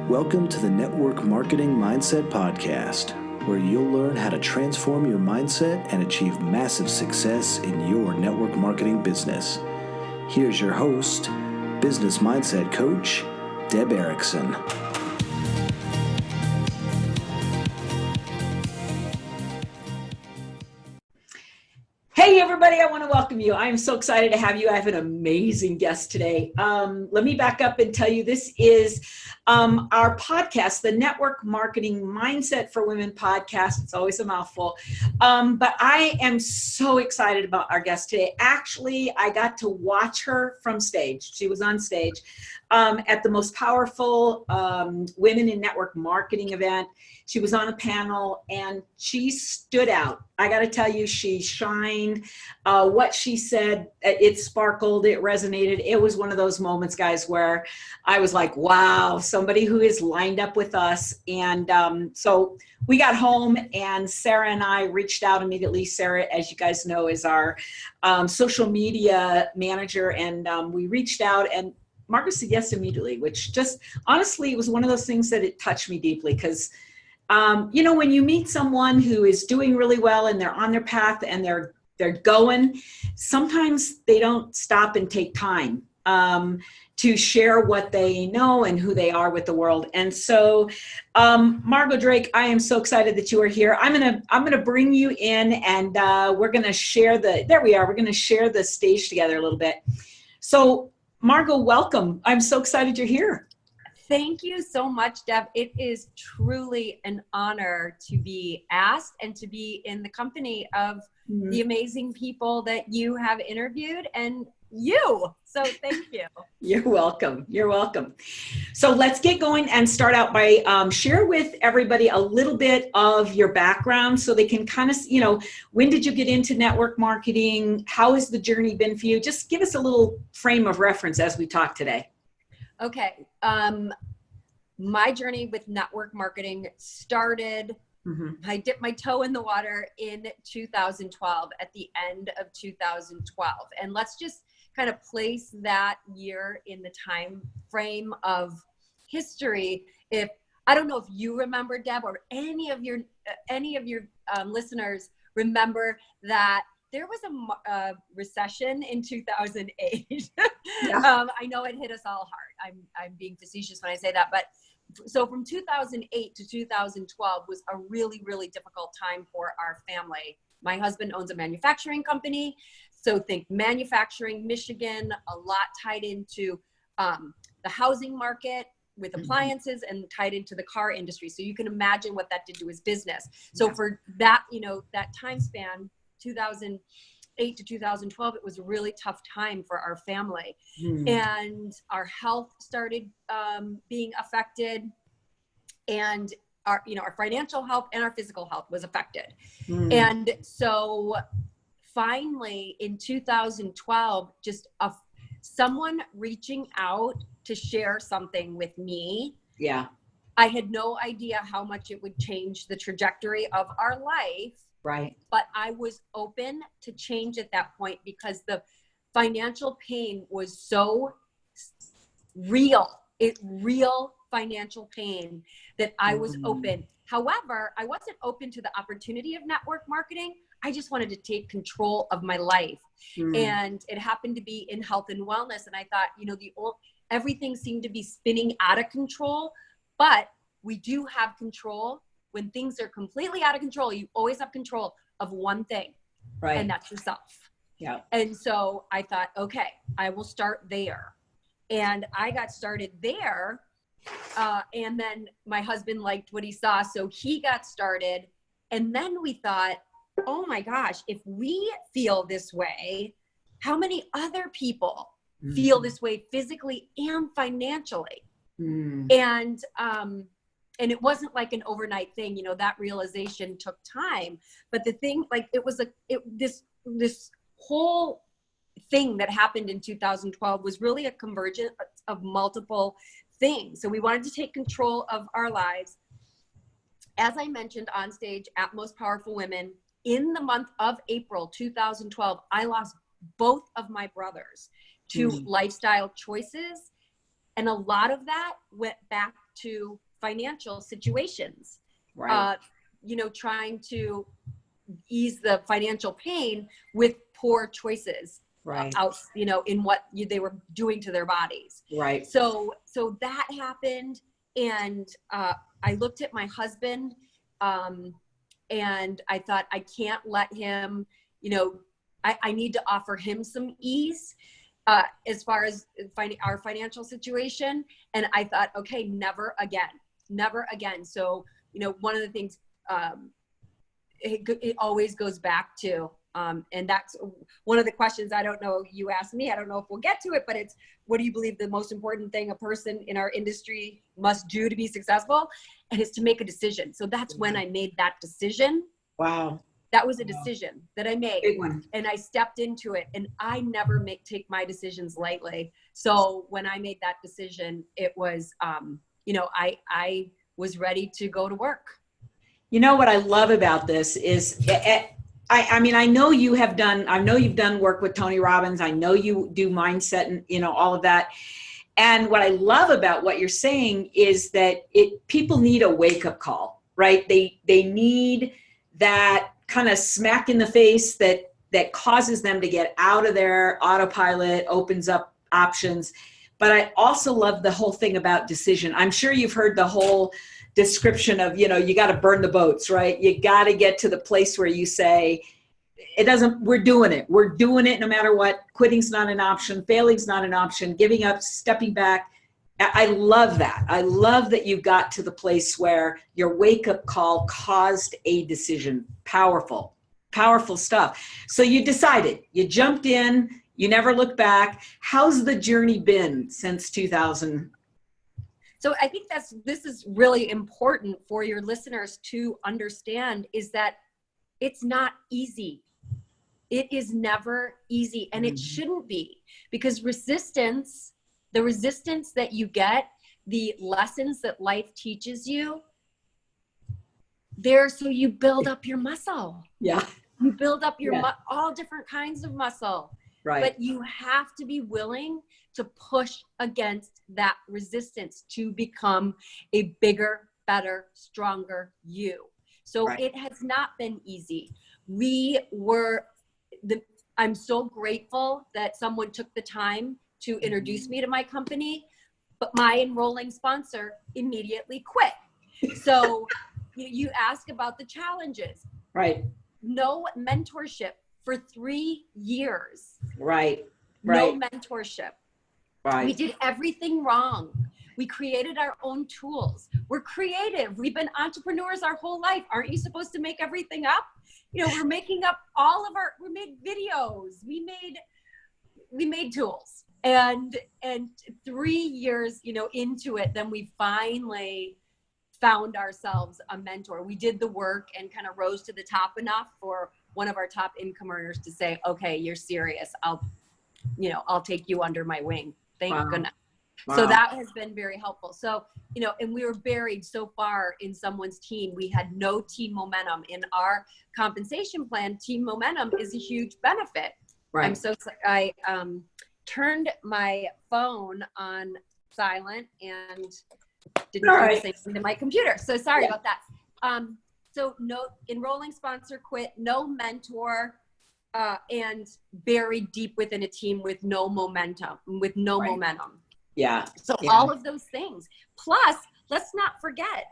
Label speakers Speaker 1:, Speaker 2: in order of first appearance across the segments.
Speaker 1: Welcome to the Network Marketing Mindset Podcast, where you'll learn how to transform your mindset and achieve massive success in your network marketing business. Here's your host, business mindset coach, Deb Erickson.
Speaker 2: Hey everybody, I want to welcome you. I'm so excited to have you. I have an amazing guest today. Let me back up and tell you this is our podcast, the Network Marketing Mindset for Women podcast. It's always a mouthful. But I am so excited about our guest today. Actually, I got to watch her from stage. She was on stage at the most powerful Women in Network Marketing event. She was on a panel and she stood out. I got to tell you, she shined. What she said, it sparkled, it resonated. It was one of those moments, guys, where I was like, wow, somebody who is lined up with us. And so we got home and Sarah and I reached out immediately. Sarah, as you guys know, is our social media manager. And we reached out and Margaux said yes immediately, which just honestly, it was one of those things that it touched me deeply because when you meet someone who is doing really well and they're on their path and they're going, sometimes they don't stop and take time to share what they know and who they are with the world. And so, Margaux Drake, I am so excited that you are here. I'm gonna bring you in and we're gonna share we're gonna share the stage together a little bit. So Margaux, welcome. I'm so excited you're here.
Speaker 3: Thank you so much, Deb. It is truly an honor to be asked and to be in the company of the amazing people that you have interviewed and you. So thank you.
Speaker 2: You're welcome. You're welcome. So let's get going and start out by share with everybody a little bit of your background so they can kind of, when did you get into network marketing? How has the journey been for you? Just give us a little frame of reference as we talk today.
Speaker 3: Okay. My journey with network marketing started, I dipped my toe in the water in 2012, at the end of 2012. And let's just kind of place that year in the time frame of history. I don't know if you remember, Deb, or any of your listeners remember that there was a recession in 2008. Yeah. I know it hit us all hard. I'm being facetious when I say that, but so from 2008 to 2012 was a really, really difficult time for our family. My husband owns a manufacturing company. So think manufacturing, Michigan, a lot tied into the housing market with appliances and tied into the car industry. So you can imagine what that did to his business. So for that, that time span, 2008 to 2012, it was a really tough time for our family. And our health started being affected, and our financial health and our physical health was affected. And so finally in 2012, just someone reaching out to share something with me. Yeah. I had no idea how much it would change the trajectory of our life. Right. But I was open to change at that point because the financial pain was so real, real financial pain, that I was open. However, I wasn't open to the opportunity of network marketing. I just wanted to take control of my life. And it happened to be in health and wellness. And I thought, everything seemed to be spinning out of control, but we do have control. When things are completely out of control, you always have control of one thing, right? And that's yourself. Yeah. And so I thought, okay, I will start there. And I got started there. And then my husband liked what he saw, so he got started. And then we thought, oh my gosh, if we feel this way, how many other people feel this way physically and financially? And it wasn't like an overnight thing, that realization took time. But the thing, this whole thing that happened in 2012 was really a convergence of multiple things. So we wanted to take control of our lives. As I mentioned on stage at Most Powerful Women, in the month of April 2012, I lost both of my brothers to lifestyle choices And a lot of that went back to financial situations,
Speaker 2: Right.
Speaker 3: Trying to ease the financial pain with poor choices,
Speaker 2: Right.
Speaker 3: In what they were doing to their bodies.
Speaker 2: Right.
Speaker 3: So that happened. And I looked at my husband, and I thought, I can't let him, I need to offer him some ease as far as our financial situation. And I thought, okay, never again. So, one of the things it always goes back to, and that's one of the questions, I don't know, you asked me, I don't know if we'll get to it, but it's, what do you believe the most important thing a person in our industry must do to be successful? And it's to make a decision. So that's when I made that decision.
Speaker 2: Wow.
Speaker 3: That was a decision that I made.
Speaker 2: Big one.
Speaker 3: And I stepped into it, and I never take my decisions lightly. So when I made that decision, it was, I was ready to go to work.
Speaker 2: You know what I love about this is, I know you've done work with Tony Robbins. I know you do mindset and, all of that. And what I love about what you're saying is that people need a wake-up call, right? They need that kind of smack in the face that causes them to get out of their autopilot, opens up options. But I also love the whole thing about decision. I'm sure you've heard the whole description of, you got to burn the boats, right? You got to get to the place where you say, we're doing it. We're doing it no matter what. Quitting's not an option. Failing's not an option. Giving up, stepping back. I love that. I love that you got to the place where your wake-up call caused a decision. Powerful, powerful stuff. So you decided, you jumped in, you never looked back. How's the journey been since 2000?
Speaker 3: So I think this is really important for your listeners to understand, is that it's not easy. It is never easy, and it shouldn't be, because the resistance that you get, the lessons that life teaches you, so you build up your muscle.
Speaker 2: Yeah.
Speaker 3: You build up your all different kinds of muscle.
Speaker 2: Right.
Speaker 3: But you have to be willing to push against that resistance to become a bigger, better, stronger you. So It has not been easy. I'm so grateful that someone took the time to introduce me to my company, but my enrolling sponsor immediately quit. So you ask about the challenges.
Speaker 2: Right.
Speaker 3: No mentorship for 3 years.
Speaker 2: Right.
Speaker 3: No mentorship.
Speaker 2: Right.
Speaker 3: We did everything wrong. We created our own tools. We're creative. We've been entrepreneurs our whole life. Aren't you supposed to make everything up? We're making up we made videos. We made tools. And 3 years, into it, then we finally found ourselves a mentor. We did the work and kind of rose to the top enough for one of our top income earners to say, okay, you're serious. I'll take you under my wing. Thank goodness. Wow. So that has been very helpful. So, and we were buried so far in someone's team. We had no team momentum. In our compensation plan, team momentum is a huge benefit.
Speaker 2: Right.
Speaker 3: I turned my phone on silent and didn't do the same thing to my computer. So sorry about that. So no enrolling sponsor quit, no mentor, and buried deep within a team with no momentum,
Speaker 2: Yeah.
Speaker 3: So all of those things. Plus, let's not forget,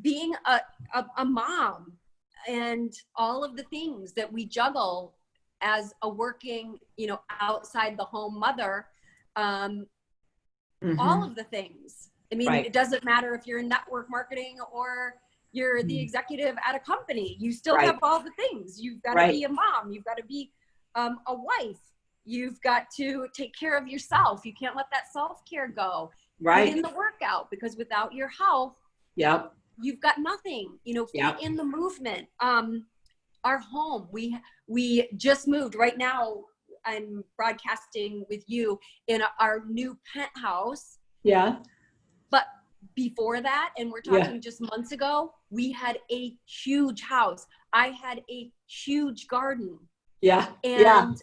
Speaker 3: being a mom and all of the things that we juggle as a working, outside the home mother, all of the things. It doesn't matter if you're in network marketing or you're the executive at a company, you still have all the things. You've got to be a mom. You've got to be a wife. You've got to take care of yourself. You can't let that self-care go.
Speaker 2: Right.
Speaker 3: Fit in the workout, because without your health, you've got nothing. Fit in the movement. Our home, we just moved. Right now, I'm broadcasting with you in our new penthouse.
Speaker 2: Yeah.
Speaker 3: But before that, and we're talking just months ago, we had a huge house. I had a huge garden.
Speaker 2: Yeah.
Speaker 3: And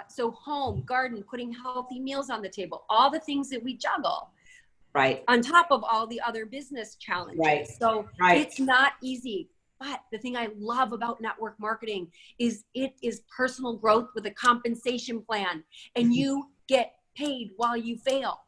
Speaker 3: so home, garden, putting healthy meals on the table, all the things that we juggle.
Speaker 2: Right.
Speaker 3: On top of all the other business challenges.
Speaker 2: Right.
Speaker 3: So
Speaker 2: right.
Speaker 3: It's not easy. But the thing I love about network marketing is it is personal growth with a compensation plan, and you get paid while you fail.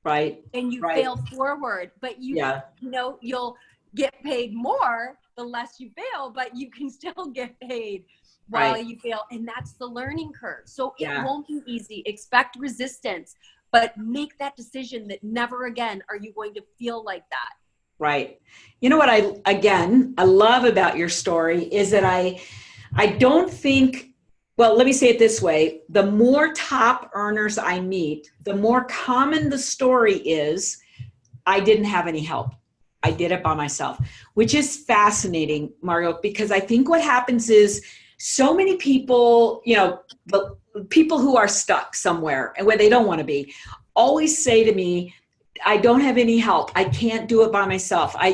Speaker 2: Right.
Speaker 3: And you fail forward, but you know, you'll get paid more the less you fail, but you can still get paid while you fail. And that's the learning curve. So it won't be easy. Expect resistance, but make that decision that never again are you going to feel like that.
Speaker 2: Right. You know what I love about your story is that I don't think, well, let me say it this way. The more top earners I meet, the more common the story is, I didn't have any help. I did it by myself, which is fascinating, Margaux, because I think what happens is so many people, you know, the people who are stuck somewhere and where they don't want to be, always say to me, I don't have any help. I can't do it by myself. I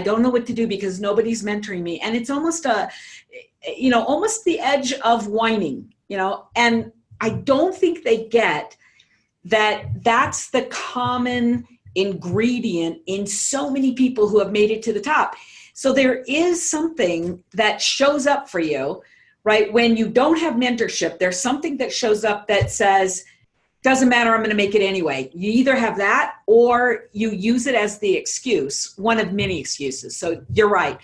Speaker 2: don't know what to do because nobody's mentoring me. And it's almost almost the edge of whining, and I don't think they get that that's the common ingredient in so many people who have made it to the top. So there is something that shows up for you, right? When you don't have mentorship, there's something that shows up that says, doesn't matter, I'm going to make it anyway. You either have that or you use it as the excuse, one of many excuses. So you're right.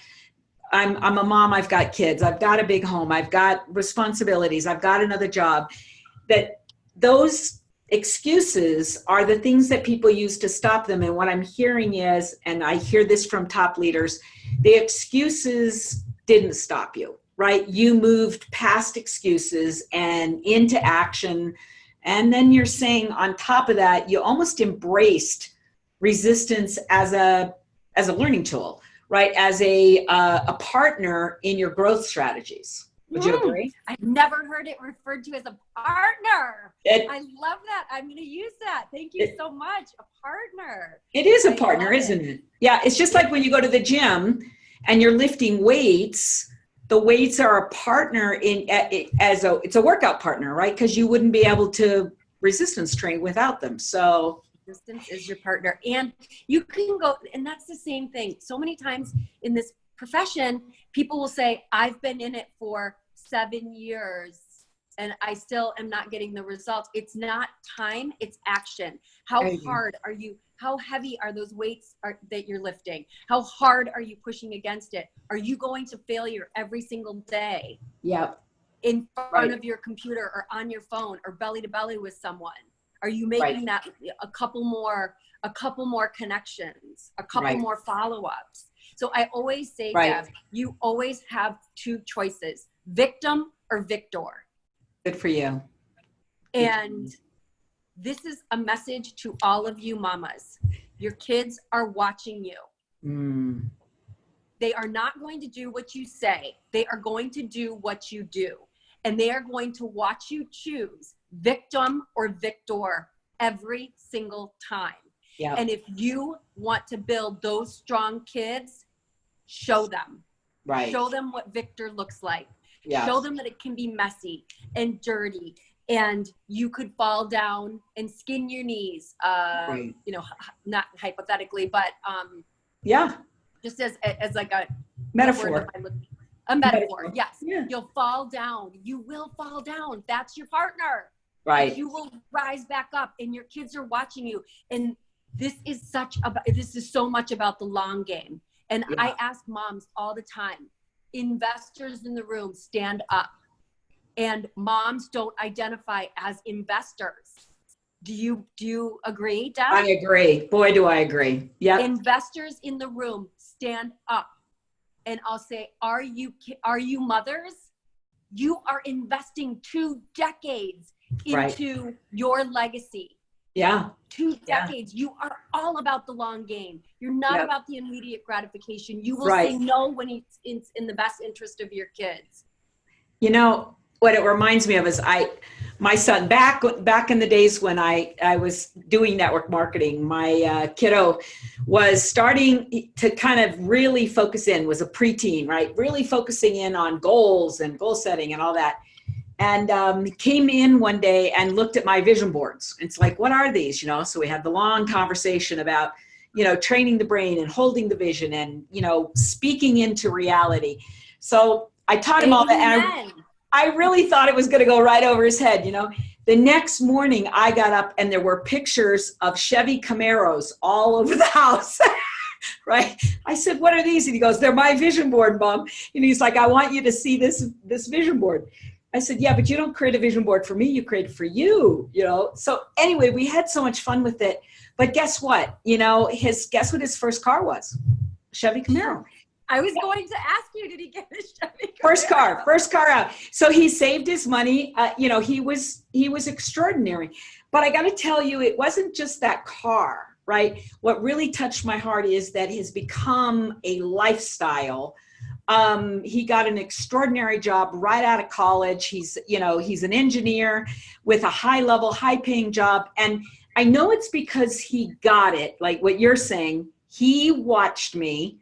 Speaker 2: I'm a mom. I've got kids. I've got a big home. I've got responsibilities. I've got another job. That those excuses are the things that people use to stop them. And what I'm hearing is, and I hear this from top leaders, the excuses didn't stop you, right? You moved past excuses and into action. And then you're saying on top of that, you almost embraced resistance as a learning tool, right? As a partner in your growth strategies. Would you agree?
Speaker 3: I've never heard it referred to as a partner. I love that. I'm going to use that. Thank you so much. A partner.
Speaker 2: It is a partner, isn't it? Yeah. It's just like when you go to the gym and you're lifting weights, the weights are a partner it's a workout partner, right? Because you wouldn't be able to resistance train without them. So
Speaker 3: resistance is your partner, and you can go, and that's the same thing. So many times in this profession, people will say, I've been in it for 7 years and I still am not getting the results. It's not time, it's action. How hard are you? How heavy are those weights that you're lifting? How hard are you pushing against it? Are you going to failure every single day?
Speaker 2: Yep.
Speaker 3: In front of your computer or on your phone or belly to belly with someone? Are you making that a couple more connections, a couple more follow-ups? So I always say, Deb, you always have two choices, victim or victor.
Speaker 2: Good for you.
Speaker 3: And this is a message to all of you mamas. Your kids are watching you. They are not going to do what you say. They are going to do what you do. And they are going to watch you choose victim or victor every single time. Yep. And if you want to build those strong kids, show them. Right. Show them what victor looks like. Yes. Show them that it can be messy and dirty. And you could fall down and skin your knees, not hypothetically, but just as like a
Speaker 2: metaphor.
Speaker 3: A metaphor, yes. Yeah. You'll fall down. You will fall down. That's your partner.
Speaker 2: Right.
Speaker 3: You will rise back up, and your kids are watching you. And this is so much about the long game. And I ask moms all the time, investors in the room, stand up. And moms don't identify as investors. Do you agree, Deb?
Speaker 2: I agree. Boy, do I agree. Yeah.
Speaker 3: Investors in the room, stand up. And I'll say, are you mothers? You are investing 2 decades into your legacy.
Speaker 2: Yeah.
Speaker 3: 2 decades. You are all about the long game. You're not about the immediate gratification. You will say no when it's in the best interest of your kids.
Speaker 2: You know, what it reminds me of is my son, back in the days when I was doing network marketing, my kiddo was starting to kind of really focus in, was a preteen, right? Really focusing in on goals and goal setting and all that. and came in one day and looked at my vision boards. It's like, what are these? So we had the long conversation about, training the brain and holding the vision and, speaking into reality. So I taught him all that. And I really thought it was going to go right over his head. The next morning I got up and there were pictures of Chevy Camaros all over the house. Right. I said, what are these? And he goes, they're my vision board, Mom. And he's like, I want you to see this vision board. I said, yeah, but you don't create a vision board for me. You create it for you, So anyway, we had so much fun with it. But guess what? Guess what his first car was? Chevy Camaro.
Speaker 3: I was going to ask you, did he get a Chevy Camaro?
Speaker 2: First car out. So he saved his money. He was extraordinary. But I got to tell you, it wasn't just that car. Right. What really touched my heart is that he's become a lifestyle. He got an extraordinary job right out of college. He's an engineer with a high paying job. And I know it's because he got it. Like what you're saying, he watched me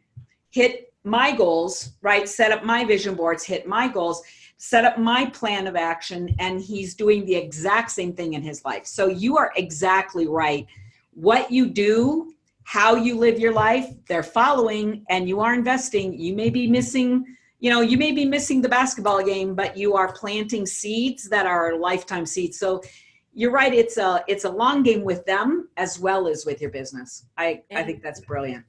Speaker 2: hit my goals, right? Set up my vision boards, hit my goals, set up my plan of action. And he's doing the exact same thing in his life. So you are exactly right. What you do, how you live your life, they're following, and you are investing. You may be missing, the basketball game, but you are planting seeds that are lifetime seeds. So you're right. It's a long game with them as well as with your business. I think that's brilliant.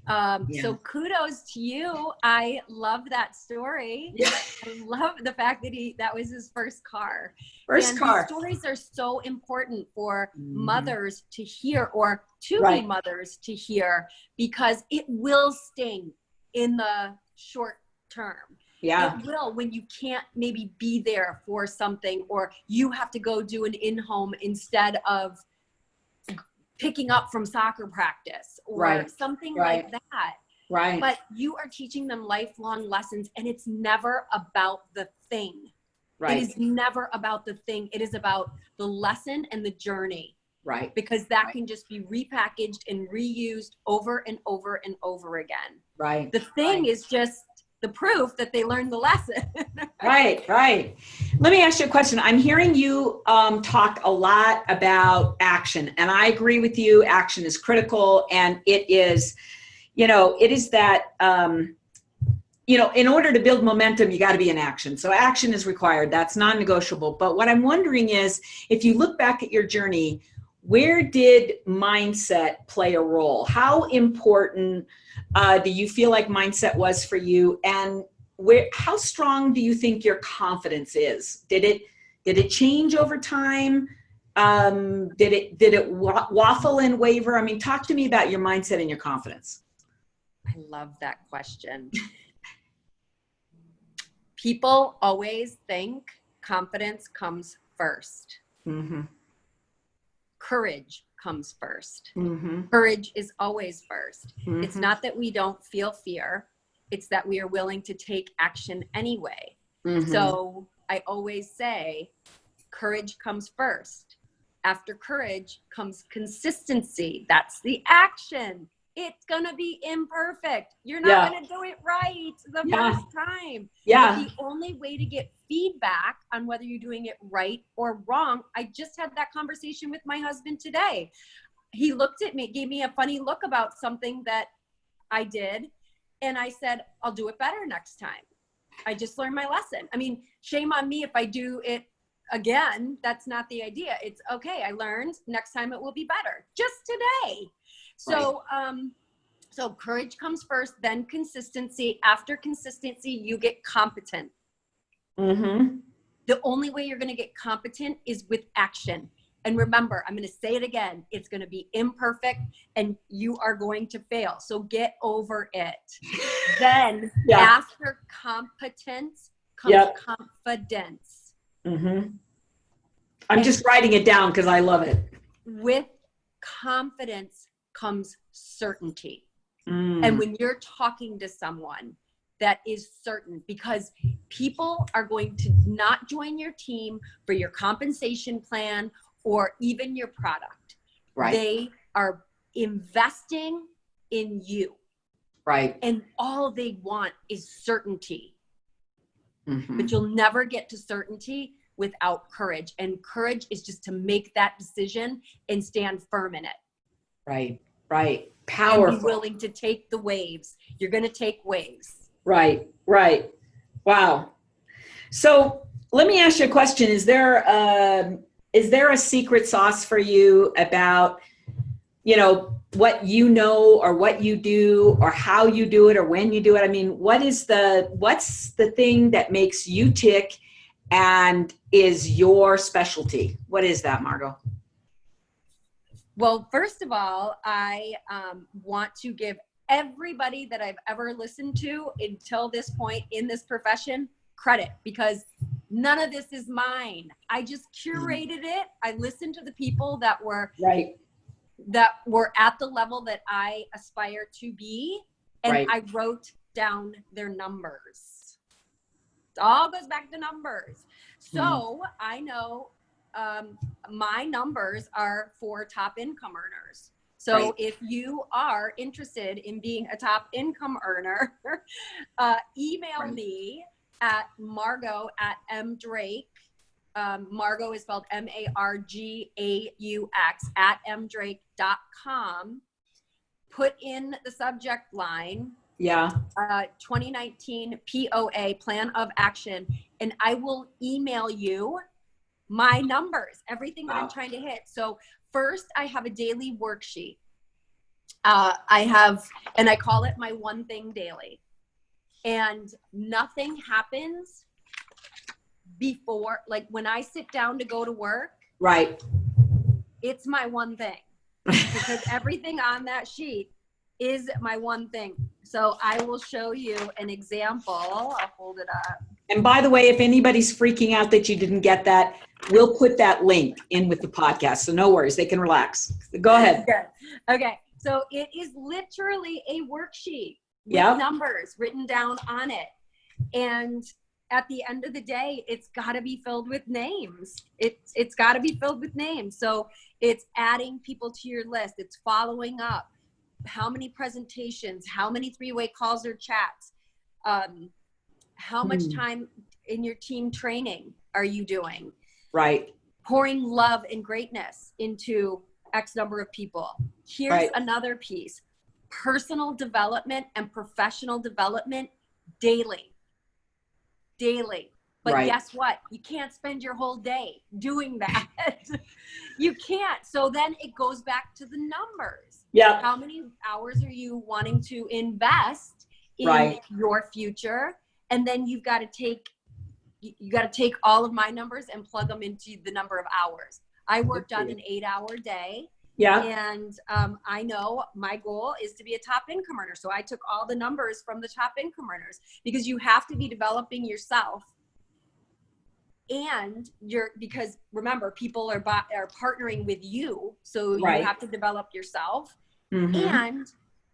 Speaker 3: So kudos to you. I love that story. Yeah. I love the fact that that was his first car. These stories are so important for mothers to hear, or to-be mothers to hear, because it will sting in the short term. Yeah. It will, when you can't maybe be there for something, or you have to go do an in-home instead of picking up from soccer practice or something like that. Right. But you are teaching them lifelong lessons, and it's never about the thing. Right. It is never about the thing. It is about the lesson and the journey. Right. Because that can just be repackaged and reused over and over and over again. Right. The thing is just the proof that they learned the lesson.
Speaker 2: Right. Let me ask you a question. I'm hearing you talk a lot about action, and I agree with you. Action is critical, and it is that, in order to build momentum, you got to be in action. So action is required. That's non-negotiable. But what I'm wondering is, if you look back at your journey, where did mindset play a role? How important do you feel like mindset was for you? And how strong do you think your confidence is? Did it change over time? Did it waffle and waver? I mean, talk to me about your mindset and your confidence.
Speaker 3: I love that question. People always think confidence comes first. Mm-hmm. Courage comes first. Mm-hmm. Courage is always first. Mm-hmm. It's not that we don't feel fear. It's that we are willing to take action anyway. Mm-hmm. So I always say courage comes first. After courage comes consistency. That's the action. It's going to be imperfect. You're not going to do it right the first time. Yeah. But the only way to get feedback on whether you're doing it right or wrong, I just had that conversation with my husband today. He looked at me, gave me a funny look about something that I did. And I said, I'll do it better next time. I just learned my lesson. I mean, shame on me if I do it again. That's not the idea. It's okay. I learned. Next time it will be better. Just today. So, so courage comes first, then consistency. After consistency, you get competent. Mm-hmm. The only way you're going to get competent is with action. And remember, I'm going to say it again. It's going to be imperfect and you are going to fail. So get over it. Then after competence comes confidence. Mm-hmm. I'm just writing it down because I love it. With confidence comes certainty. And when you're talking to someone that is certain, because people are going to not join your team for your compensation plan or even your product. Right. They are investing in you. Right. And all they want is certainty. Mm-hmm. But you'll never get to certainty without courage. And courage is just to make that decision and stand firm in it.
Speaker 2: Right. Right. Powerful.
Speaker 3: And be willing to take the waves. You're going to take waves.
Speaker 2: Right. Right. Wow. So let me ask you a question. Is there a secret sauce for you about, what you know or what you do or how you do it or when you do it? I mean, what's the thing that makes you tick and is your specialty? What is that, Margaux?
Speaker 3: Well, first of all, I want to give everybody that I've ever listened to until this point in this profession credit, because none of this is mine. I just curated it. I listened to the people that were at the level that I aspire to be, and I wrote down their numbers. It all goes back to numbers. So I know my numbers are for top income earners. So if you are interested in being a top income earner, email me at Margaux at mdrake. Margaux is spelled Margaux at mdrake.com. Put in the subject line. 2019 POA, plan of action, and I will email you my numbers, everything that I'm trying to hit. So first, I have a daily worksheet. I call it my one thing daily. And nothing happens before, like when I sit down to go to work. Right. It's my one thing. Because everything on that sheet is my one thing. So I will show you an example. I'll hold it up.
Speaker 2: And by the way, if anybody's freaking out that you didn't get that, we'll put that link in with the podcast. So no worries, they can relax. Go ahead.
Speaker 3: Good. Okay. So it is literally a worksheet with numbers written down on it. And at the end of the day, it's got to be filled with names. It's got to be filled with names. So it's adding people to your list. It's following up. How many presentations, how many three-way calls or chats, how much time in your team training are you doing? Right. Pouring love and greatness into X number of people. Here's another piece. Personal development and professional development daily. But guess what? You can't spend your whole day doing that. You can't. So then it goes back to the numbers. Yeah. How many hours are you wanting to invest in your future? And then you got to take all of my numbers and plug them into the number of hours. I worked on an 8-hour day. Yeah. And I know my goal is to be a top income earner. So I took all the numbers from the top income earners, because you have to be developing yourself. And because remember, people are partnering with you. So you have to develop yourself. And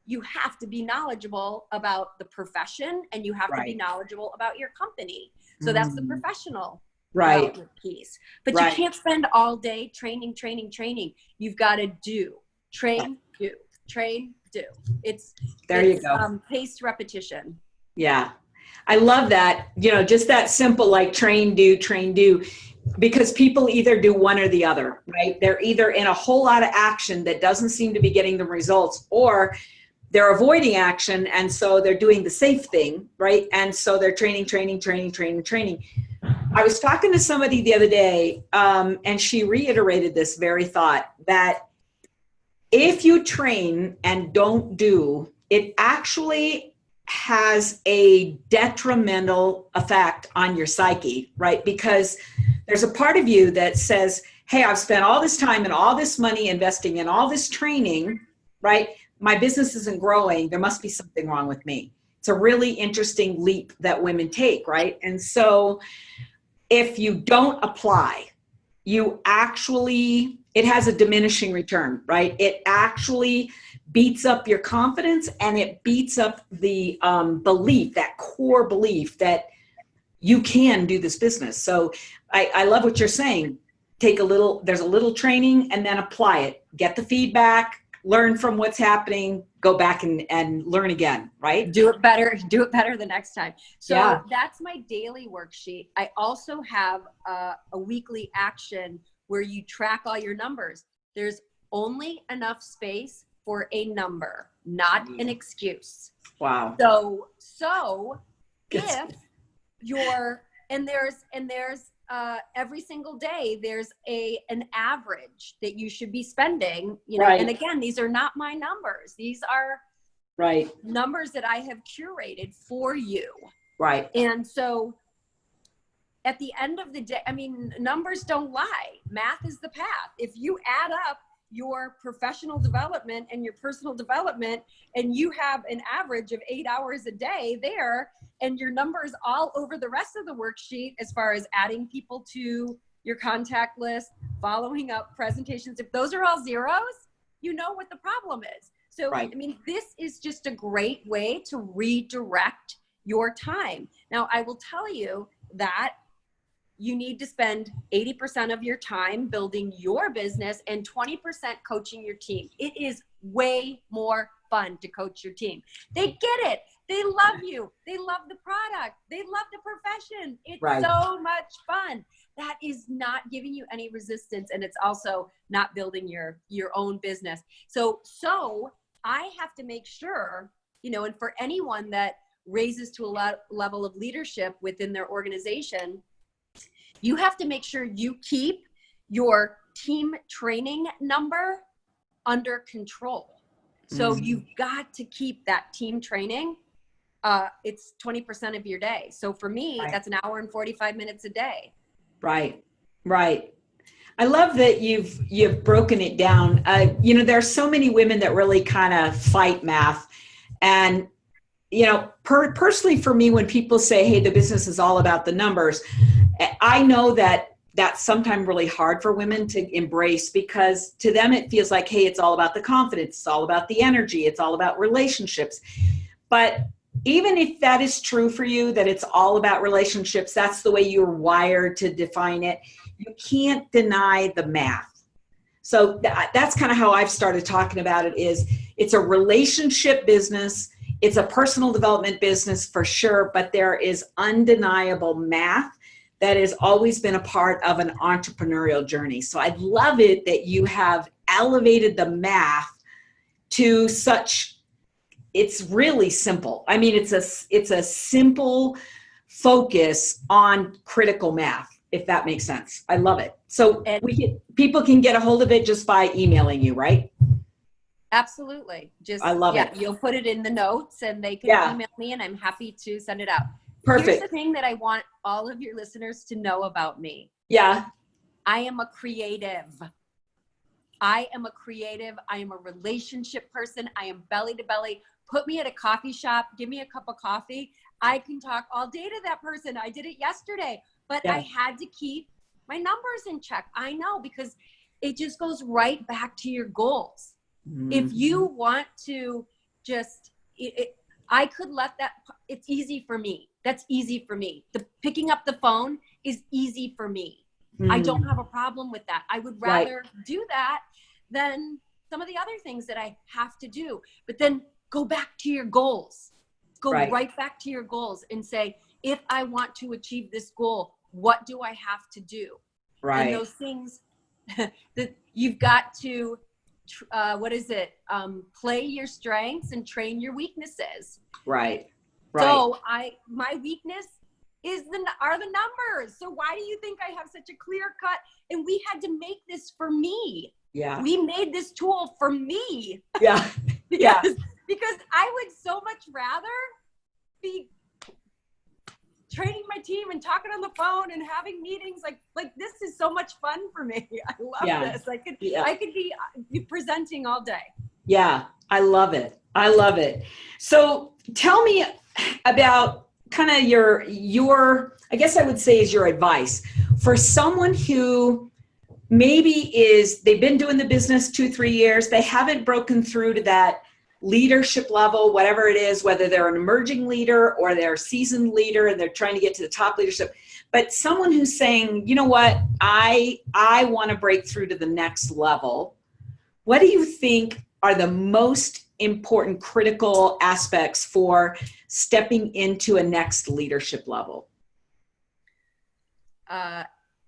Speaker 3: you have to be knowledgeable about the profession, and you have to be knowledgeable about your company. So that's the professional development piece. But you can't spend all day training. You've got to train, do. It's you go. Paced repetition. Yeah. I love that. Just that simple, like train, do, because people either do one or the other, right? They're either in a whole lot of action that doesn't seem to be getting the results, or they're avoiding action. And so they're doing the safe thing, right? And so they're training. I was talking to somebody the other day, and she reiterated this very thought, that if you train and don't do, it actually has a detrimental effect on your psyche, right? Because there's a part of you that says, hey, I've spent all this time and all this money investing in all this training, right? My business isn't growing. There must be something wrong with me. It's a really interesting leap that women take, right? And so if you don't apply, it has a diminishing return, right? It actually beats up your confidence, and it beats up the belief, that core belief that you can do this business. So I love what you're saying. There's a little training, and then apply it. Get the feedback,
Speaker 2: learn from what's happening, go back and learn again, right?
Speaker 3: Do it better the next time. So
Speaker 2: yeah.
Speaker 3: That's my daily worksheet. I also have a weekly action where you track all your numbers. There's only enough space for a number, not an excuse.
Speaker 2: Wow.
Speaker 3: So if you're, and there's every single day, there's an average that you should be spending, you know, and again, these are not my numbers. These are numbers that I have curated for you.
Speaker 2: Right.
Speaker 3: And so at the end of the day, I mean, numbers don't lie. Math is the path. If you add up your professional development and your personal development, and you have an average of 8 hours a day there, and your numbers all over the rest of the worksheet, as far as adding people to your contact list, following up presentations, if those are all zeros, you know what the problem is. So, I mean, this is just a great way to redirect your time. Now, I will tell you that you need to spend 80% of your time building your business and 20% coaching your team. It is way more fun to coach your team. They get it. They love you. They love the product. They love the profession. It's so much fun. That is not giving you any resistance, and it's also not building your own business. So I have to make sure, you know, and for anyone that raises to a level of leadership within their organization, you have to make sure you keep your team training number under control. So you've got to keep that team training. It's 20% of your day. So for me, that's an hour and 45 minutes a day. Right.
Speaker 2: I love that you've broken it down. You know, there are so many women that really kind of fight math. And, you know, personally for me, when people say, hey, the business is all about the numbers, I know that that's sometimes really hard for women to embrace, because to them it feels like, hey, it's all about the confidence, it's all about the energy, it's all about relationships. But even if that is true for you, that it's all about relationships, that's the way you're wired to define it, you can't deny the math. So that's kind of how I've started talking about it. Is it's a relationship business, it's a personal development business for sure, but there is undeniable math that has always been a part of an entrepreneurial journey. So I love it that you have elevated the math to such, it's really simple. I mean, it's a simple focus on critical math, if that makes sense. I love it. So people can get a hold of it just by emailing you, right?
Speaker 3: Absolutely.
Speaker 2: I love it.
Speaker 3: You'll put it in the notes and they can email me, and I'm happy to send it out.
Speaker 2: Perfect.
Speaker 3: Here's the thing that I want all of your listeners to know about me.
Speaker 2: Yeah.
Speaker 3: I am a creative. I am a relationship person. I am belly to belly. Put me at a coffee shop. Give me a cup of coffee. I can talk all day to that person. I did it yesterday, but I had to keep my numbers in check. I know, because it just goes right back to your goals. Mm-hmm. If you want to just, I could let that, it's easy for me. That's easy for me. The picking up the phone is easy for me. I don't have a problem with that. I would rather do that than some of the other things that I have to do. But then go back to your goals. Go right back to your goals and say, if I want to achieve this goal, what do I have to do? Right. And those things that you've got to, play your strengths and train your weaknesses. Right. So my weakness are the numbers. So why do you think I have such a clear cut? And we had to make this for me. Yeah. We made this tool for me. Yeah. because I would so much rather be training my team and talking on the phone and having meetings. Like this is so much fun for me. I love this. I could be presenting all day. Yeah. I love it. So tell me about kind of your, I guess I would say, is your advice for someone who maybe they've been doing the business 2-3 years. They haven't broken through to that leadership level, whatever it is, whether they're an emerging leader or they're a seasoned leader and they're trying to get to the top leadership. But someone who's saying, you know what, I want to break through to the next level. What do you think
Speaker 2: are the most important critical aspects for stepping into a next leadership level?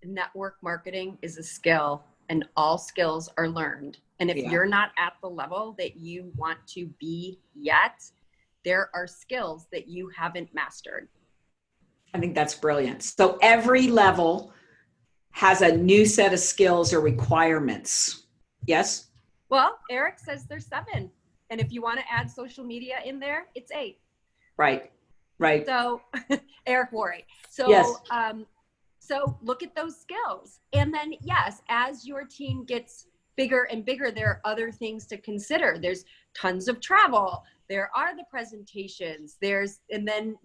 Speaker 3: Network marketing is a skill, and all skills are learned. And if you're not at the level that you want to be yet, there are skills that you haven't mastered.
Speaker 2: I think that's brilliant. So every level has a new set of skills or requirements. Yes?
Speaker 3: Well, Eric says there's 7. And if you want to add social media in there, it's 8.
Speaker 2: Right. Right.
Speaker 3: So Eric Worre. So,
Speaker 2: yes.
Speaker 3: So look at those skills. And then, yes, as your team gets bigger and bigger, there are other things to consider. There's tons of travel. There are the presentations. And then,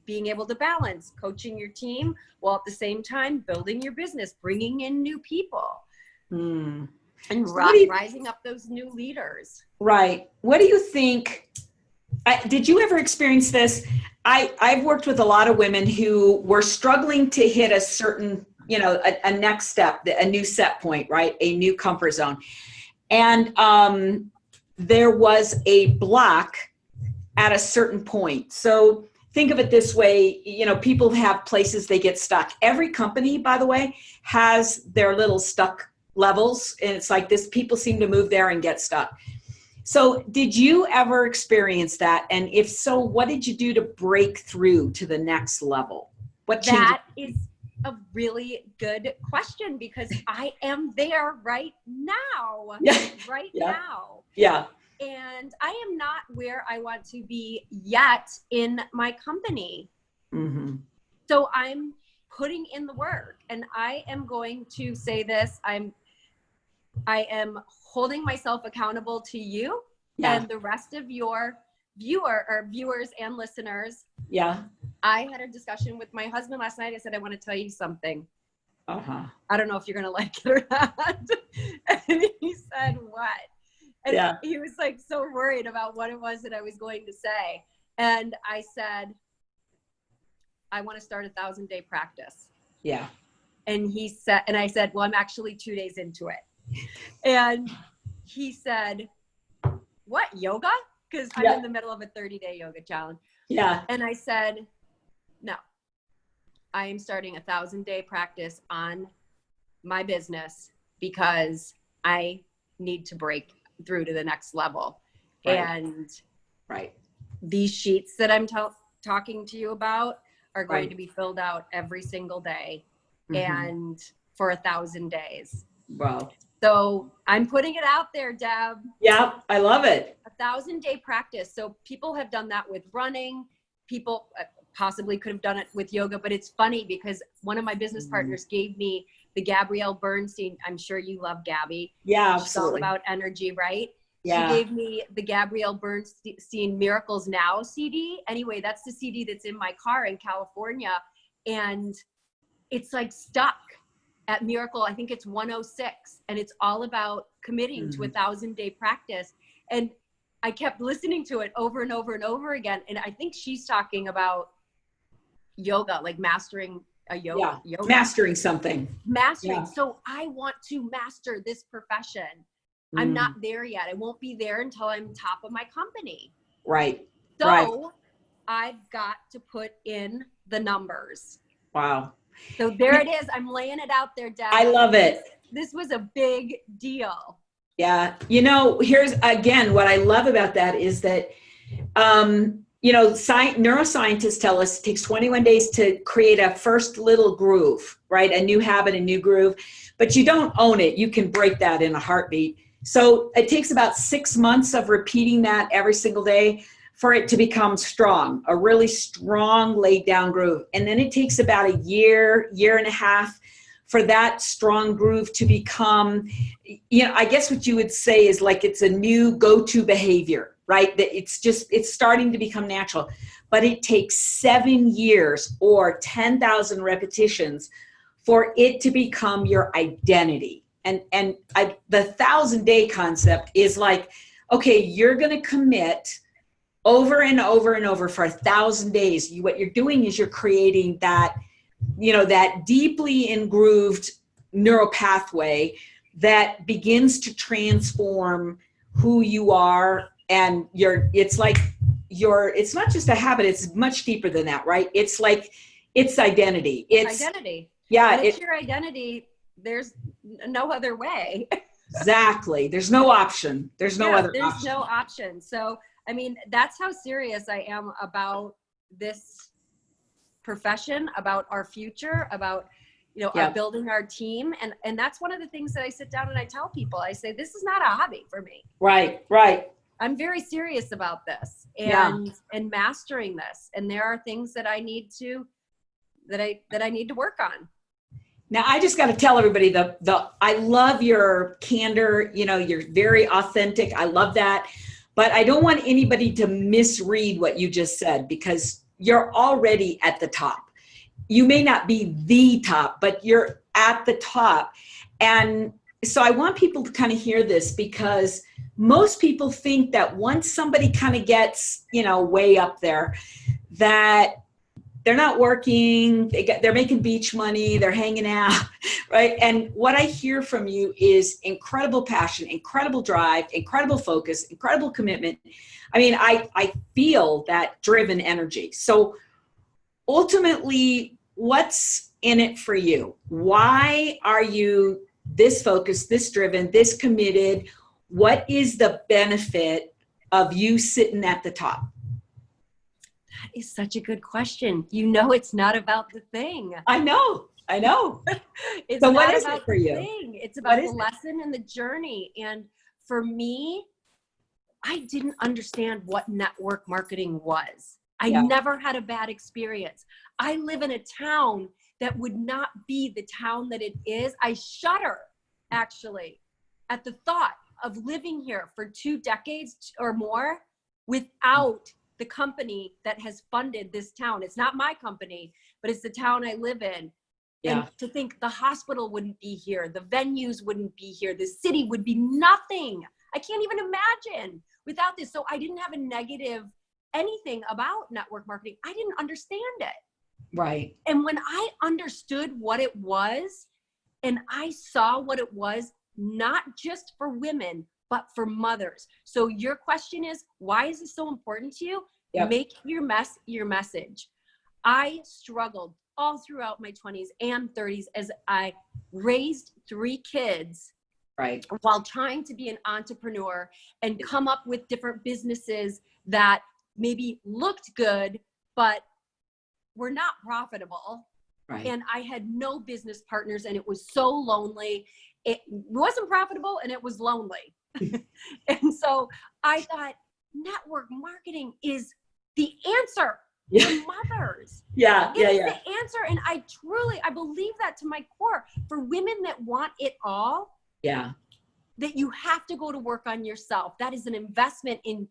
Speaker 3: being able to balance coaching your team while at the same time building your business, bringing in new people, and rising up those new leaders.
Speaker 2: Right. What do you think? Did you ever experience this? I've worked with a lot of women who were struggling to hit a certain, a next step, a new set point, right? A new comfort zone. And there was a block at a certain point. So think of it this way, people have places they get stuck. Every company, by the way, has their little stuck levels. And it's like this, people seem to move there and get stuck. So did you ever experience that? And if so, what did you do to break through to the next level? What changed?
Speaker 3: That is a really good question, because I am there right now. Now.
Speaker 2: Yeah.
Speaker 3: And I am not where I want to be yet in my company.
Speaker 2: Mm-hmm.
Speaker 3: So I'm putting in the work, and I am going to say this. I am holding myself accountable to you and the rest of your viewers and listeners.
Speaker 2: Yeah.
Speaker 3: I had a discussion with my husband last night. I said, I want to tell you something.
Speaker 2: Uh-huh.
Speaker 3: I don't know if you're going to like it or not. And he said, what? And he was like so worried about what it was that I was going to say. And I said, I want to start a 1,000-day practice.
Speaker 2: Yeah.
Speaker 3: And he said, and I said, well, I'm actually 2 days into it. And he said, what, yoga? Because I'm in the middle of a 30-day yoga challenge.
Speaker 2: Yeah.
Speaker 3: And I said, no, I am starting a 1,000-day practice on my business because I need to break through to the next level.
Speaker 2: Right.
Speaker 3: And these sheets that I'm talking to you about are going to be filled out every single day and for 1,000 days.
Speaker 2: Wow.
Speaker 3: So I'm putting it out there, Deb.
Speaker 2: Yeah, I love it.
Speaker 3: 1,000-day practice. So people have done that with running. People possibly could have done it with yoga, but it's funny because one of my business partners gave me the Gabrielle Bernstein. I'm sure you love Gabby.
Speaker 2: Yeah,
Speaker 3: She's
Speaker 2: absolutely.
Speaker 3: all about energy, right?
Speaker 2: Yeah.
Speaker 3: She gave me the Gabrielle Bernstein Miracles Now CD. Anyway, that's the CD that's in my car in California. And it's like stuck at Miracle. I think it's 106. And it's all about committing to a 1,000-day practice. And I kept listening to it over and over and over again. And I think she's talking about yoga, like mastering a yoga.
Speaker 2: Mastering something.
Speaker 3: Mastering. So I want to master this profession. I'm not there yet. I won't be there until I'm top of my company.
Speaker 2: Right.
Speaker 3: So I've got to put in the numbers.
Speaker 2: Wow.
Speaker 3: So there it is. I'm laying it out there, Deb.
Speaker 2: I love it.
Speaker 3: This was a big deal.
Speaker 2: Yeah. Here's again, what I love about that is that, neuroscientists tell us it takes 21 days to create a first little groove, right? A new habit, a new groove, but you don't own it. You can break that in a heartbeat. So it takes about 6 months of repeating that every single day for it to become strong, a really strong laid down groove. And then it takes about a year and a half for that strong groove to become, I guess what you would say is like it's a new go-to behavior, right? That it's starting to become natural. But it takes 7 years or 10,000 repetitions for it to become your identity. And the 1,000-day concept is like, okay, you're going to commit over and over and over for 1,000 days. What you're doing is you're creating that, that deeply engrooved neural pathway that begins to transform who you are, and it's not just a habit, it's much deeper than that, right? It's like, it's identity. It's
Speaker 3: identity.
Speaker 2: Yeah.
Speaker 3: When it's your identity, there's no other way.
Speaker 2: Exactly. There's no option. There's no other
Speaker 3: there's
Speaker 2: option.
Speaker 3: no option. So, I mean, that's how serious I am about this profession, about our future, about, our building our team. And that's one of the things that I sit down and I tell people. I say, this is not a hobby for me.
Speaker 2: Right.
Speaker 3: I'm very serious about this and mastering this. And there are things that I need to work on.
Speaker 2: Now, I just got to tell everybody I love your candor. You're very authentic. I love that. But I don't want anybody to misread what you just said, because you're already at the top. You may not be the top, but you're at the top. And so I want people to kind of hear this, because most people think that once somebody kind of gets, way up there, that they're not working, they're making beach money, they're hanging out, right? And what I hear from you is incredible passion, incredible drive, incredible focus, incredible commitment. I mean, I feel that driven energy. So ultimately, what's in it for you? Why are you this focused, this driven, this committed? What is the benefit of you sitting at the top?
Speaker 3: That is such a good question. It's not about the thing.
Speaker 2: I know.
Speaker 3: It's
Speaker 2: so
Speaker 3: not
Speaker 2: what is
Speaker 3: about
Speaker 2: it for
Speaker 3: the
Speaker 2: you?
Speaker 3: thing. It's about the lesson and the journey. And for me, I didn't understand what network marketing was. I never had a bad experience. I live in a town that would not be the town that it is. I shudder, actually, at the thought of living here for 2 decades or more without the company that has funded this town. It's not my company, but it's the town I live in. Yeah. And to think the hospital wouldn't be here, the venues wouldn't be here, the city would be nothing. I can't even imagine without this. So I didn't have a negative anything about network marketing. I didn't understand it.
Speaker 2: Right.
Speaker 3: And when I understood what it was, and I saw what it was, not just for women, but for mothers. So your question is, why is this so important to you? Yep. Make your message. I struggled all throughout my 20s and 30s as I raised 3 kids, right, while trying to be an entrepreneur and come up with different businesses that maybe looked good, but were not profitable. Right. And I had no business partners, and it was so lonely. It wasn't profitable and it was lonely. And so I thought network marketing is the answer for mothers. It's the answer. And I believe that to my core. For women that want it all, that you have to go to work on yourself. That is an investment in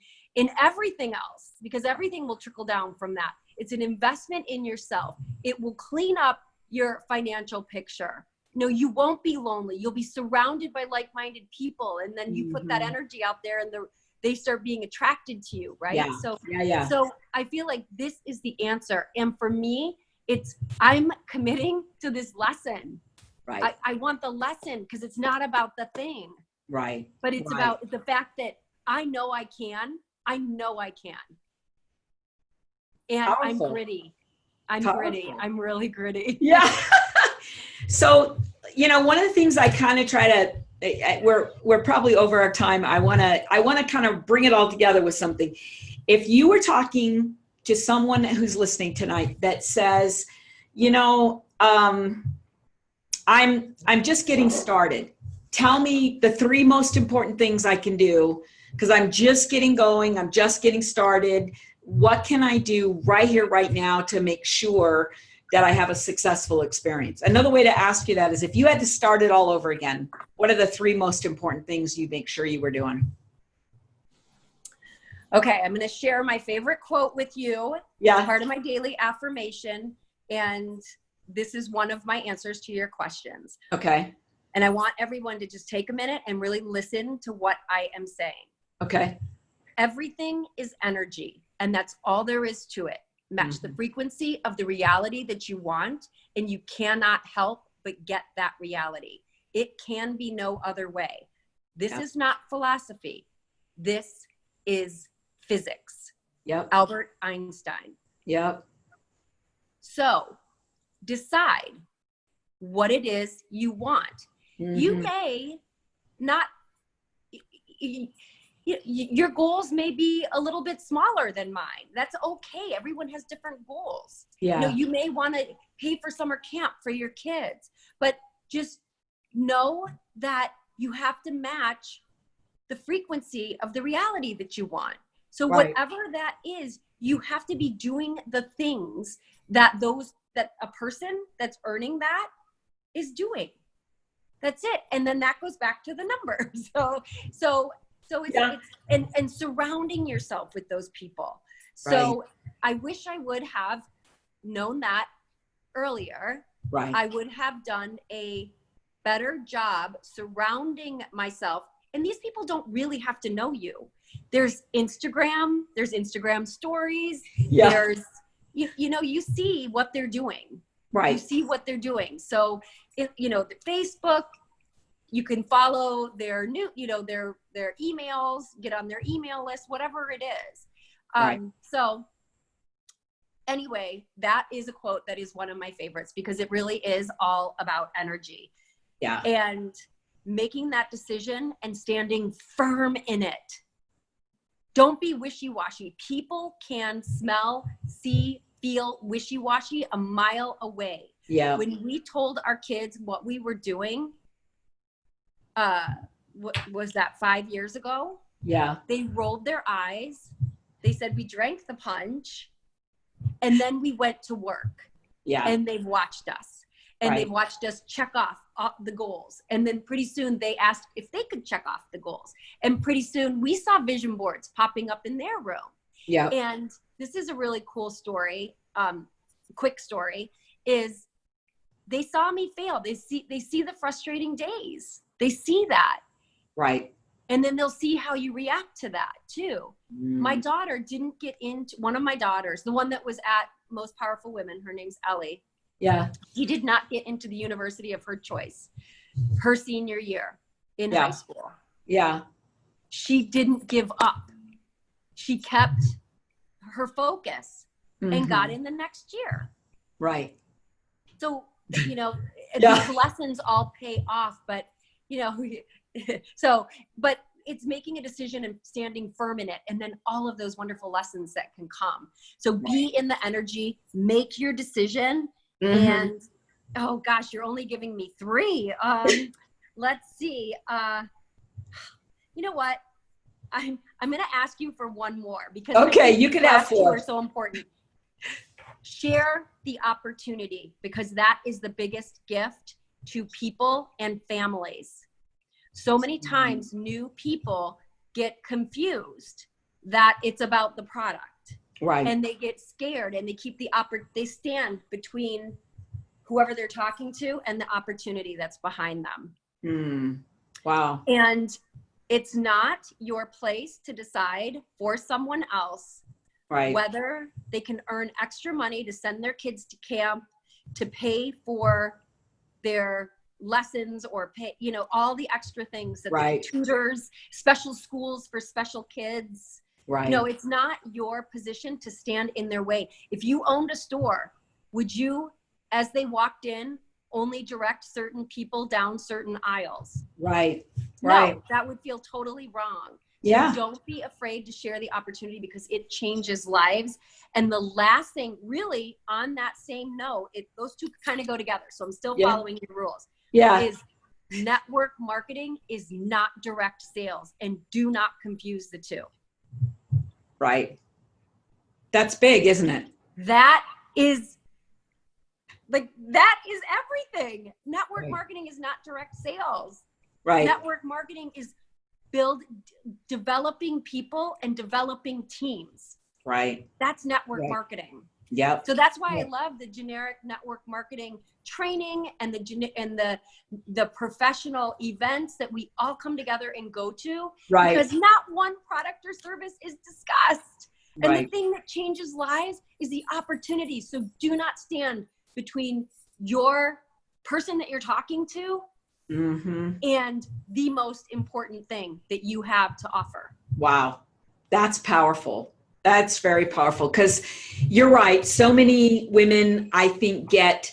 Speaker 3: everything else, because everything will trickle down from that. It's an investment in yourself. It will clean up your financial picture. No, you won't be lonely. You'll be surrounded by like-minded people. And then you put that energy out there, and they start being attracted to you, right?
Speaker 2: Yeah.
Speaker 3: So I feel like this is the answer. And for me, I'm committing to this lesson. Right. I want the lesson, because it's not about the thing. Right. But it's about the fact that I know I can. And powerful. I'm gritty. I'm really gritty.
Speaker 2: Yeah. So, one of the things I kind of try to, we're probably over our time. I want to kind of bring it all together with something. If you were talking to someone who's listening tonight that says, I'm just getting started. Tell me the 3 most important things I can do, because I'm just getting going. I'm just getting started. What can I do right here, right now to make sure that I have a successful experience? Another way to ask you that is, if you had to start it all over again, what are the 3 most important things you make sure you were doing?
Speaker 3: Okay, I'm going to share my favorite quote with you.
Speaker 2: Yeah.
Speaker 3: It's part of my daily affirmation, and this is one of my answers to your questions.
Speaker 2: Okay.
Speaker 3: And I want everyone to just take a minute and really listen to what I am saying.
Speaker 2: Okay.
Speaker 3: Everything is energy, and that's all there is to it. Match the frequency of the reality that you want, and you cannot help but get that reality. It can be no other way. This is not philosophy. This is physics.
Speaker 2: Yep.
Speaker 3: Albert Einstein.
Speaker 2: Yep.
Speaker 3: So decide what it is you want. You may not, your goals may be a little bit smaller than mine. That's okay. Everyone has different goals.
Speaker 2: Yeah.
Speaker 3: You know, you may want to pay for summer camp for your kids, but just know that you have to match the frequency of the reality that you want. So whatever that is, you have to be doing the things that a person that's earning that is doing. That's it. And then that goes back to the numbers. So it's and surrounding yourself with those people. So I wish I would have known that earlier.
Speaker 2: Right.
Speaker 3: I would have done a better job surrounding myself. And these people don't really have to know you. There's Instagram stories.
Speaker 2: Yeah.
Speaker 3: There's, you see what they're doing.
Speaker 2: Right.
Speaker 3: You see what they're doing. So, the Facebook, you can follow their their emails, get on their email list, whatever it is. So anyway, that is a quote that is one of my favorites because it really is all about energy.
Speaker 2: Yeah.
Speaker 3: And making that decision and standing firm in it. Don't be wishy-washy. People can smell, see, feel wishy-washy a mile away.
Speaker 2: Yeah.
Speaker 3: When we told our kids what we were doing, what was that, 5 years ago?
Speaker 2: Yeah.
Speaker 3: They rolled their eyes. They said, we drank the punch and then we went to work.
Speaker 2: Yeah.
Speaker 3: And they've watched us. And they've watched us check off the goals. And then pretty soon they asked if they could check off the goals. And pretty soon we saw vision boards popping up in their room.
Speaker 2: Yeah.
Speaker 3: And this is a really cool story. Quick story is they saw me fail. They see the frustrating days. They see that.
Speaker 2: Right.
Speaker 3: And then they'll see how you react to that too. My daughter didn't get into, one of my daughters, the one that was at Most Powerful Women, her name's Ellie.
Speaker 2: Yeah.
Speaker 3: She did not get into the university of her choice her senior year in high school.
Speaker 2: Yeah.
Speaker 3: She didn't give up. She kept her focus and got in the next year.
Speaker 2: Right.
Speaker 3: So, these lessons all pay off, but, but it's making a decision and standing firm in it. And then all of those wonderful lessons that can come. So be in the energy, make your decision. And, oh gosh, you're only giving me 3. Let's see. You know what? I'm going to ask you for one more because
Speaker 2: you can have 4.
Speaker 3: Are so important. Share the opportunity because that is the biggest gift to people and families. So many times new people get confused that it's about the product.
Speaker 2: Right.
Speaker 3: And they get scared and they keep they stand between whoever they're talking to and the opportunity that's behind them.
Speaker 2: Wow.
Speaker 3: And it's not your place to decide for someone else whether they can earn extra money to send their kids to camp, to pay for their lessons or pay, all the extra things that the tutors, special schools for special kids.
Speaker 2: Right.
Speaker 3: No, it's not your position to stand in their way. If you owned a store, would you, as they walked in, only direct certain people down certain aisles?
Speaker 2: Right.
Speaker 3: No, that would feel totally wrong.
Speaker 2: Yeah.
Speaker 3: So don't be afraid to share the opportunity because it changes lives. And the last thing, really, on that same note, those two kind of go together. So I'm still following your rules.
Speaker 2: Yeah.
Speaker 3: Is network marketing is not direct sales, and do not confuse the two.
Speaker 2: Right. That's big, isn't it?
Speaker 3: That is everything. Network marketing is not direct sales.
Speaker 2: Right.
Speaker 3: Network marketing is developing people and developing teams.
Speaker 2: Right.
Speaker 3: That's network marketing.
Speaker 2: Yep.
Speaker 3: So that's why I love the generic network marketing training and the professional events that we all come together and go to.
Speaker 2: Right.
Speaker 3: Because not one product or service is discussed. And the thing that changes lives is the opportunity. So do not stand between your person that you're talking to and the most important thing that you have to offer.
Speaker 2: Wow. That's powerful. That's very powerful, because you're right. So many women, I think, they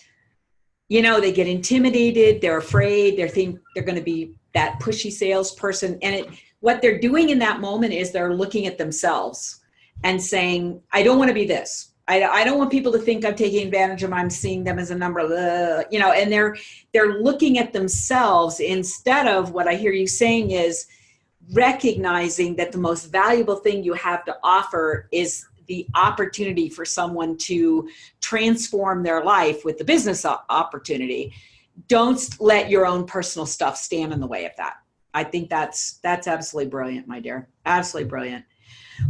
Speaker 2: get intimidated. They're afraid. They think they're going to be that pushy salesperson. And what they're doing in that moment is they're looking at themselves and saying, I don't want to be this. I don't want people to think I'm taking advantage of them. I'm seeing them as a number, and they're looking at themselves, instead of what I hear you saying is recognizing that the most valuable thing you have to offer is the opportunity for someone to transform their life with the business opportunity. Don't let your own personal stuff stand in the way of that. I think that's absolutely brilliant, my dear. Absolutely brilliant.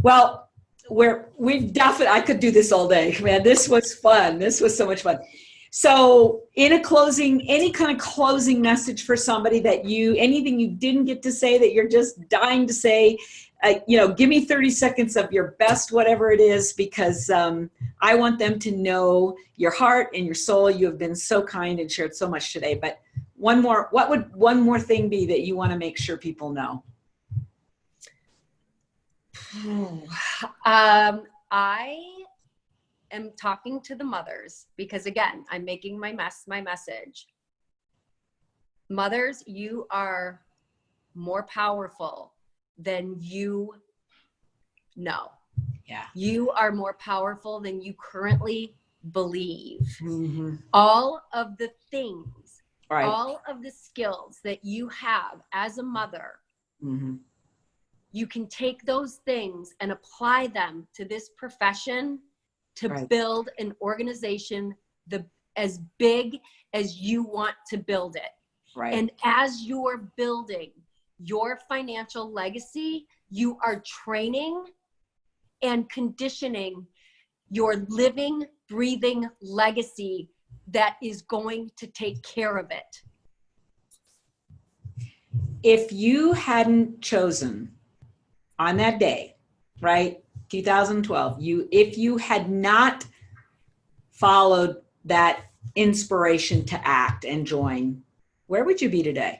Speaker 2: Well, I could do this all day, man. This was fun. This was so much fun. So any kind of closing message for somebody anything you didn't get to say that you're just dying to say, give me 30 seconds of your best, whatever it is, because I want them to know your heart and your soul. You have been so kind and shared so much today. But what would one more thing be that you want to make sure people know?
Speaker 3: I am talking to the mothers, because again, I'm making my message. Mothers, you are more powerful than you know.
Speaker 2: Yeah.
Speaker 3: You are more powerful than you currently believe.
Speaker 2: Mm-hmm.
Speaker 3: All of the things,
Speaker 2: right.
Speaker 3: all of the skills that you have as a mother,
Speaker 2: mm-hmm.
Speaker 3: you can take those things and apply them to this profession to
Speaker 2: right.
Speaker 3: build an organization as big as you want to build it.
Speaker 2: Right.
Speaker 3: And as you're building your financial legacy, you are training and conditioning your living, breathing legacy that is going to take care of it.
Speaker 2: If you hadn't chosen on that day, right, 2012, if you had not followed that inspiration to act and join, where would you be today?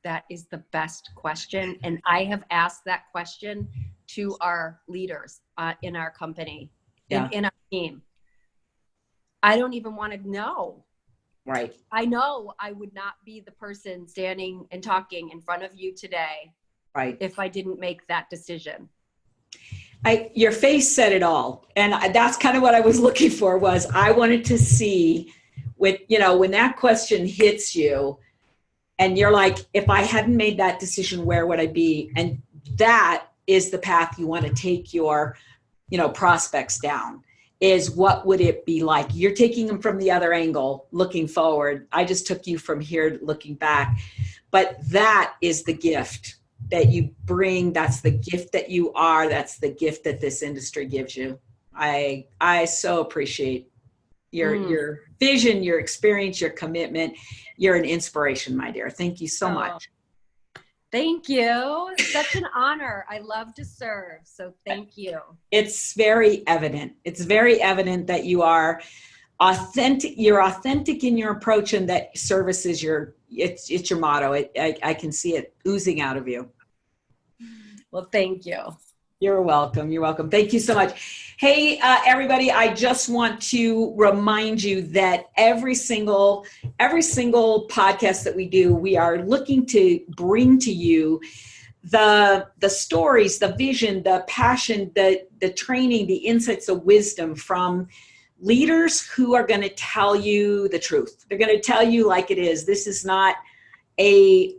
Speaker 3: That is the best question. And I have asked that question to our leaders in our company, in our team. I don't even want to know.
Speaker 2: Right.
Speaker 3: I know I would not be the person standing and talking in front of you today.
Speaker 2: Right.
Speaker 3: If I didn't make that decision.
Speaker 2: Your face said it all. And that's kind of what I was looking for, was I wanted to see when that question hits you and you're like, if I hadn't made that decision, where would I be? And that is the path you want to take your, prospects down, is what would it be like? You're taking them from the other angle, looking forward. I just took you from here, looking back. But that is the gift that you bring. That's the gift that you are. That's the gift that this industry gives you. I so appreciate your vision, your experience, your commitment. You're an inspiration, my dear. Thank you so much.
Speaker 3: Thank you. Such an honor. I love to serve. So thank you.
Speaker 2: It's very evident. It's very evident that you are authentic. You're authentic in your approach, and that service is it's your motto. I can see it oozing out of you.
Speaker 3: Well, thank you.
Speaker 2: You're welcome. You're welcome. Thank you so much. Hey, everybody, I just want to remind you that every single podcast that we do, we are looking to bring to you the stories, the vision, the passion, the training, the insights, the wisdom from leaders who are going to tell you the truth. They're going to tell you like it is. This is not a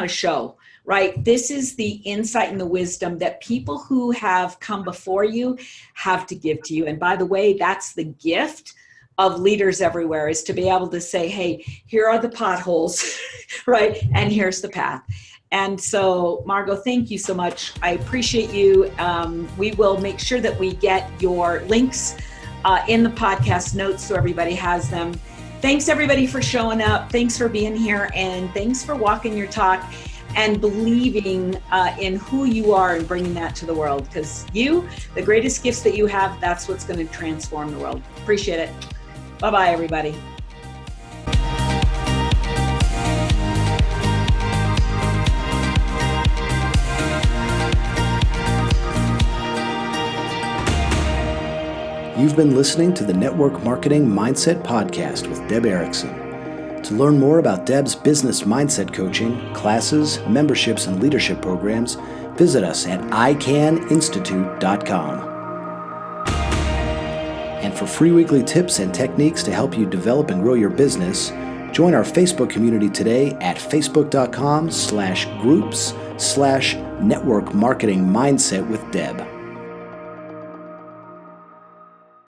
Speaker 2: show. Right? This is the insight and the wisdom that people who have come before you have to give to you. And by the way, that's the gift of leaders everywhere, is to be able to say, hey, here are the potholes, right? And here's the path. And so, Margaux, thank you so much. I appreciate you. We will make sure that we get your links in the podcast notes so everybody has them. Thanks, everybody, for showing up. Thanks for being here. And thanks for walking your talk and believing in who you are and bringing that to the world. Because the greatest gifts that you have, that's what's going to transform the world. Appreciate it. Bye-bye, everybody.
Speaker 1: You've been listening to the Network Marketing Mindset Podcast with Deb Erickson. To learn more about Deb's business mindset coaching, classes, memberships, and leadership programs, visit us at ICANinstitute.com. And for free weekly tips and techniques to help you develop and grow your business, join our Facebook community today at facebook.com/groups/network marketing mindset with Deb.